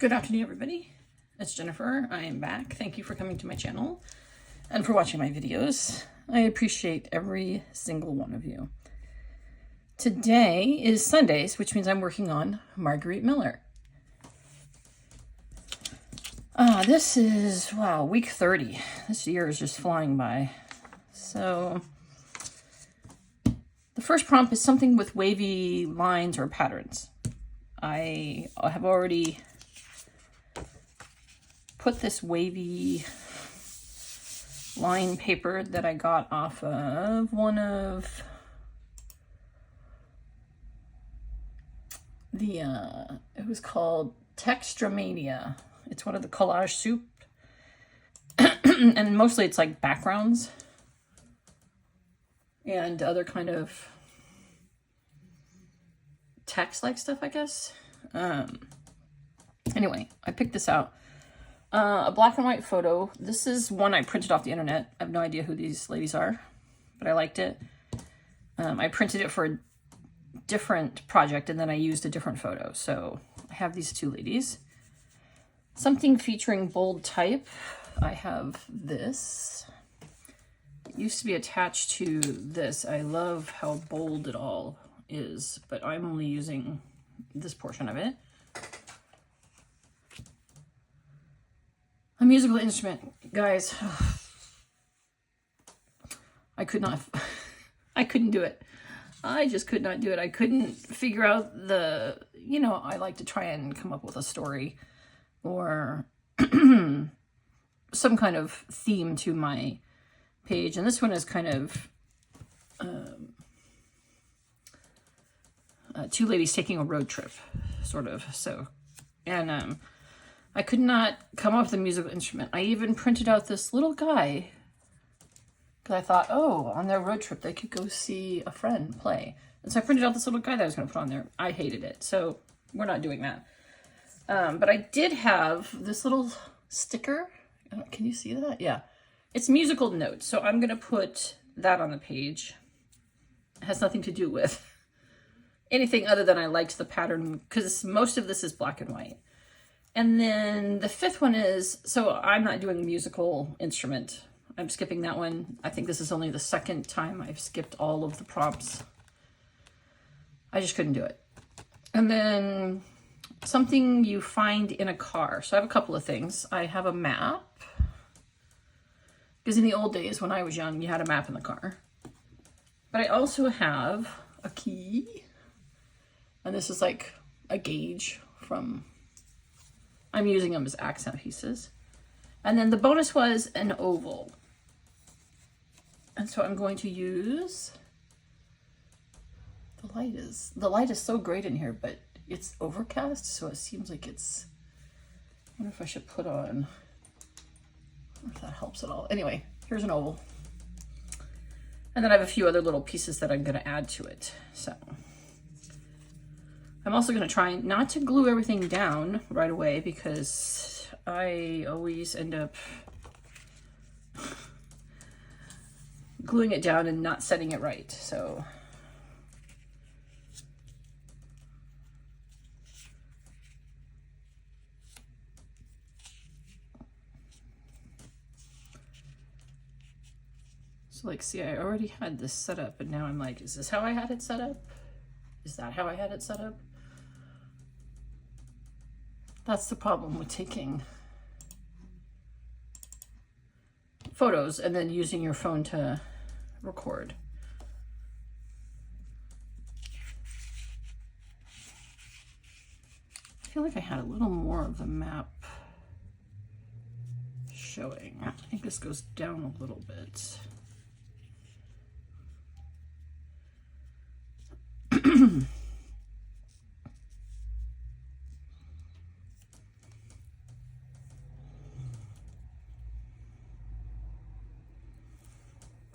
Good afternoon, everybody. It's Jennifer. I am back. Thank you for coming to my channel and for watching my videos. I appreciate every single one of you. Today is Sundays, which means I'm working on Margarete Miller. This is, wow, week 30. This year is just flying by. So the first prompt is something with wavy lines or patterns. I have already put this wavy line paper that I got off of one of the, it was called Textramania. It's one of the collage soup. And mostly it's like backgrounds and other kind of text-like stuff, I guess. Anyway, I picked this out. A black and white photo. This is one I printed off the internet. I have no idea who these ladies are, but I liked it. I printed it for a different project and then I used a different photo. So I have these two ladies. Something featuring bold type. I have this. It used to be attached to this. I love how bold it all is, but I'm only using this portion of it. A musical instrument, guys. I couldn't do it. I just could not do it. I couldn't figure out the, I like to try and come up with a story or some kind of theme to my page. And this one is kind of two ladies taking a road trip, sort of. So, and I could not come up with a musical instrument. I even printed out this little guy because I thought, oh, on their road trip, they could go see a friend play. And so I printed out this little guy that I was going to put on there. I hated it, so we're not doing that. But I did have this little sticker. Can you see that? Yeah. It's musical notes. So I'm going to put that on the page. It has nothing to do with anything other than I liked the pattern because most of this is black and white. And then the fifth one is, so I'm not doing a musical instrument. I'm skipping that one. I think this is only the second time I've skipped all of the prompts. I just couldn't do it. And then something you find in a car. So I have a couple of things. I have a map. Because in the old days when I was young, you had a map in the car. But I also have a key. And this is like a gauge from... I'm using them as accent pieces. And then the bonus was an oval. And so I'm going to use, the light is so great in here, but it's overcast, so it seems like it's, I wonder if I should put on, I don't know if that helps at all. Anyway, here's an oval. And then I have a few other little pieces that I'm gonna add to it, so. I'm also going to try not to glue everything down right away because I always end up gluing it down and not setting it right. So like, see, I already had this set up and now I'm like, is this how I had it set up? Is that how I had it set up? That's the problem with taking photos and then using your phone to record. I feel like I had a little more of the map showing. I think this goes down a little bit.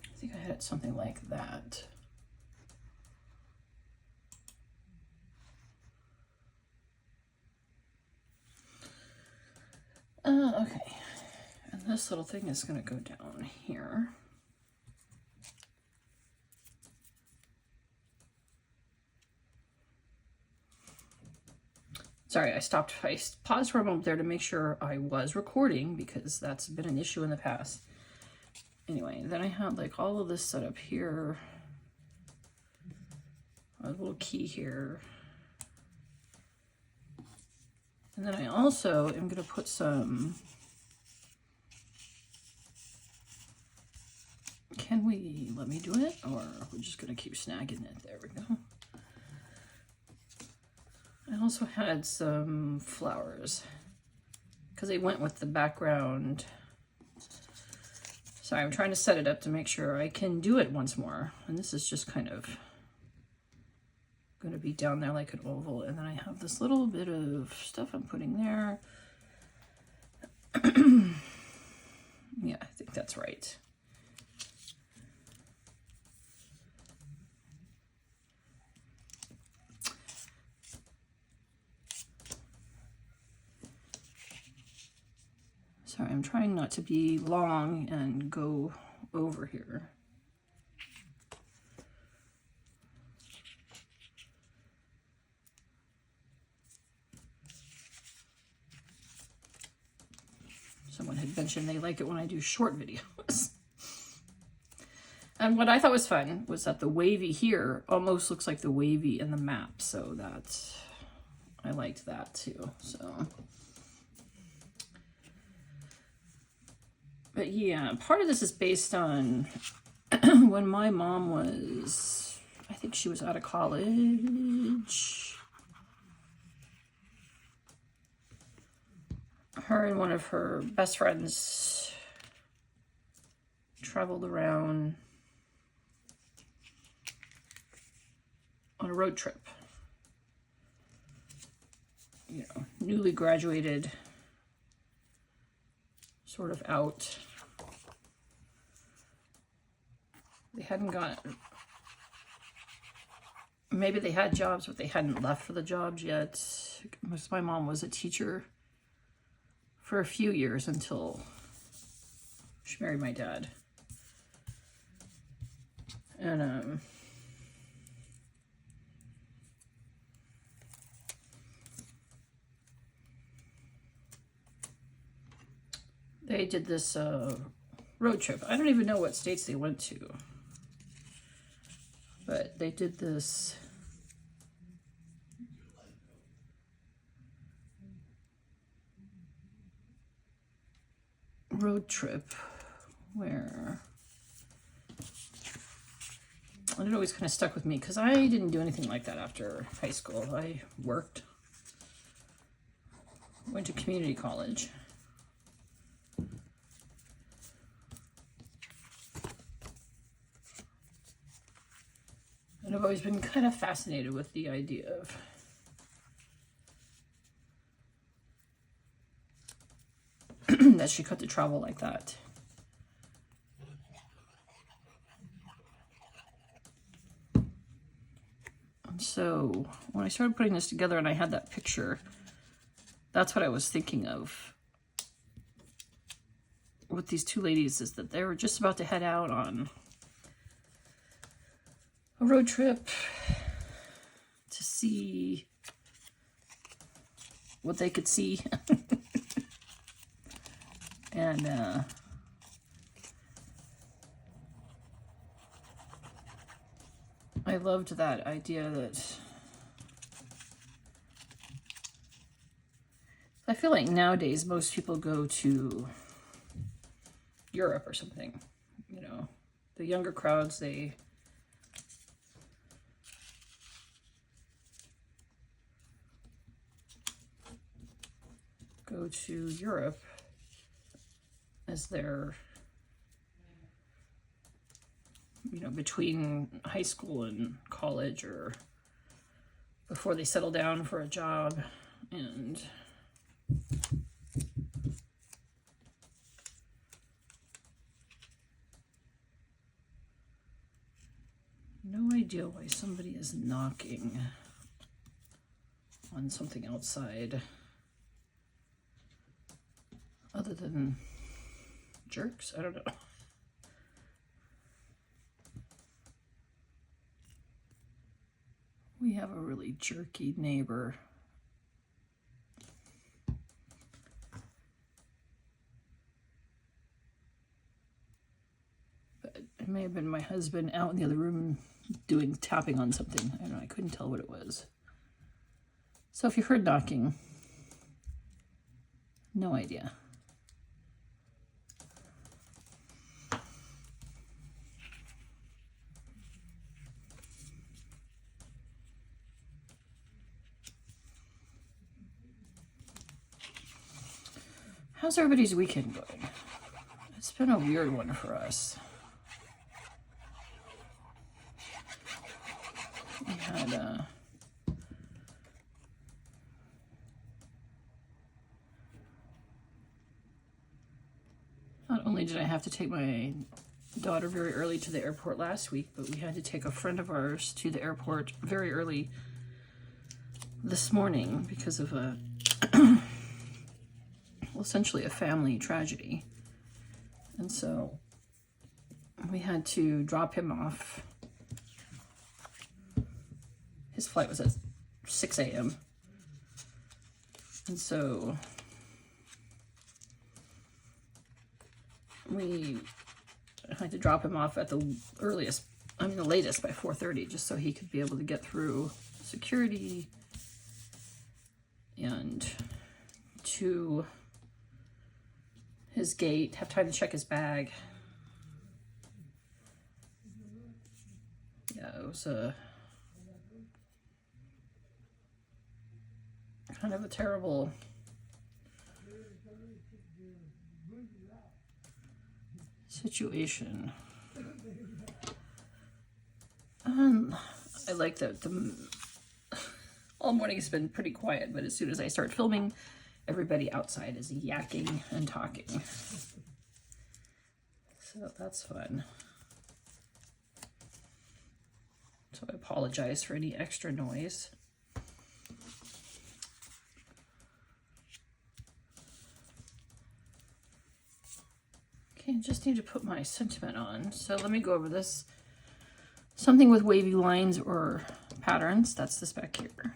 I think I had it something like that. Okay. And this little thing is going to go down here. Sorry, I paused for a moment there to make sure I was recording, because that's been an issue in the past. Anyway, then I had like all of this set up here. A little key here. And then I also am going to put some... Can we let me do it? Or we're just going to keep snagging it? There we go. I also had some flowers because they went with the background. Sorry, I'm trying to set it up to make sure I can do it once more. And this is just kind of going to be down there like an oval. And then I have this little bit of stuff I'm putting there. Yeah, I think that's right. Sorry, I'm trying not to be long and go over here. Someone had mentioned they like it when I do short videos. And what I thought was fun was that the wavy here almost looks like the wavy in the map. So that's, I liked that too, so. But yeah, part of this is based on when my mom was, I think she was out of college. Her and one of her best friends traveled around on a road trip. You know, newly graduated, sort of out. They hadn't gotten, maybe they had jobs, but they hadn't left for the jobs yet. My mom was a teacher for a few years until she married my dad. And they did this road trip. I don't even know what states they went to, but they did this road trip where, and it always kind of stuck with me because I didn't do anything like that after high school. I worked, went to community college. And I've always been kind of fascinated with the idea of that she could to travel like that. And so when I started putting this together and I had that picture, that's what I was thinking of with these two ladies, is that they were just about to head out on a road trip to see what they could see. And I loved that idea that I feel like nowadays most people go to Europe or something, you know, the younger crowds, they go to Europe as their, you know, between high school and college, or before they settle down for a job. And no idea why somebody is knocking on something outside, other than jerks. I don't know. We have a really jerky neighbor. It may have been my husband out in the other room doing tapping on something. I don't know, I couldn't tell what it was. So if you heard knocking, no idea. How's everybody's weekend going? It's been a weird one for us. We had not only did I have to take my daughter very early to the airport last week, but we had to take a friend of ours to the airport very early this morning because of a well, essentially a family tragedy. And so we had to drop him off. His flight was at 6 a.m. And so we had to drop him off at the latest by 4:30, just so he could be able to get through security and to his gate, have time to check his bag. Yeah, it was a kind of a terrible situation. I like that all morning has been pretty quiet, but as soon as I start filming, everybody outside is yakking and talking. So that's fun. So I apologize for any extra noise. Okay, I just need to put my sentiment on. So let me go over this. Something with wavy lines or patterns, that's this back here.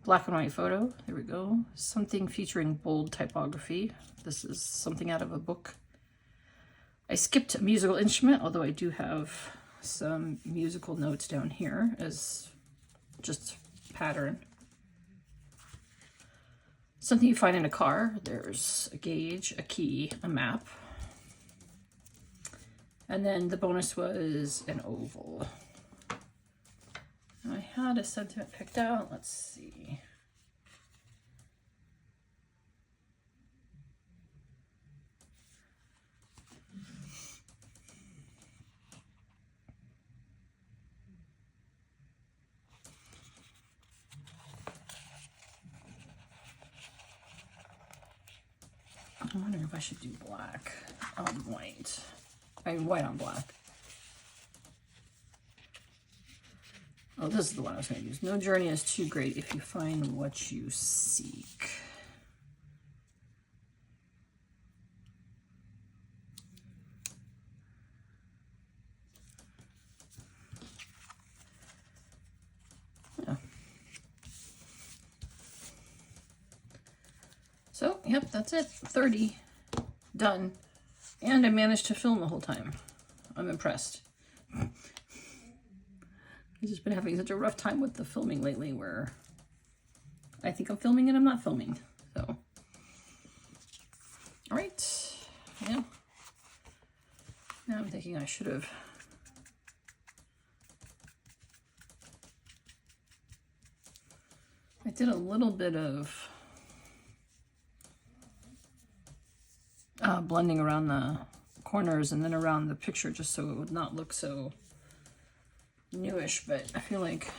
Black and white photo, there we go. Something featuring bold typography. This is something out of a book. I skipped a musical instrument, although I do have some musical notes down here as just pattern. Something you find in a car. There's a gauge, a key, a map. And then the bonus was an oval. I had a sentiment picked out. Let's see. I'm wondering if I should do black on white. I mean, white on black. Oh, this is the one I was going to use. No journey is too great if you find what you seek. Yeah. So, yep, that's it. 30. Done. And I managed to film the whole time. I'm impressed. I've just been having such a rough time with the filming lately where I think I'm filming and I'm not filming. So, all right. Yeah. Now I'm thinking I should have. I did a little bit of blending around the corners and then around the picture just so it would not look so newish, but I feel like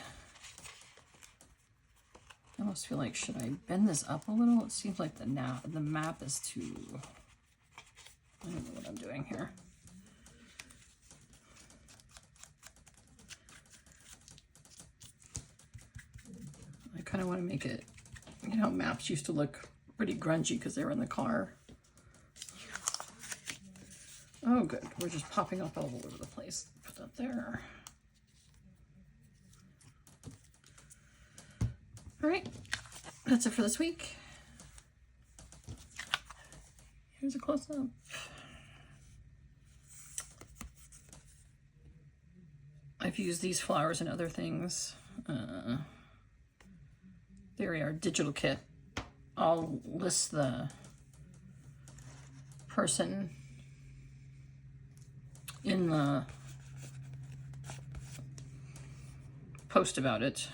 I almost feel like, should I bend this up a little? It seems like the map is too, I don't know what I'm doing here. I kind of want to make it, you know, maps used to look pretty grungy because they were in the car. Oh, good. We're just popping up all over the place. Put that there. All right. That's it for this week. Here's a close-up. I've used these flowers and other things. There we are, digital kit. I'll list the person in the post about it.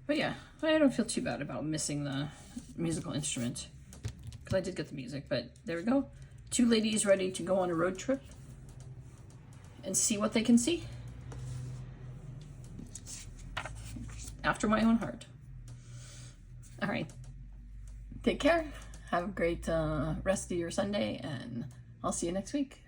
But yeah, I don't feel too bad about missing the musical instrument, because I did get the music. But there we go. 2 ladies ready to go on a road trip and see what they can see. After my own heart. All right. Take care. Have a great rest of your Sunday, and I'll see you next week.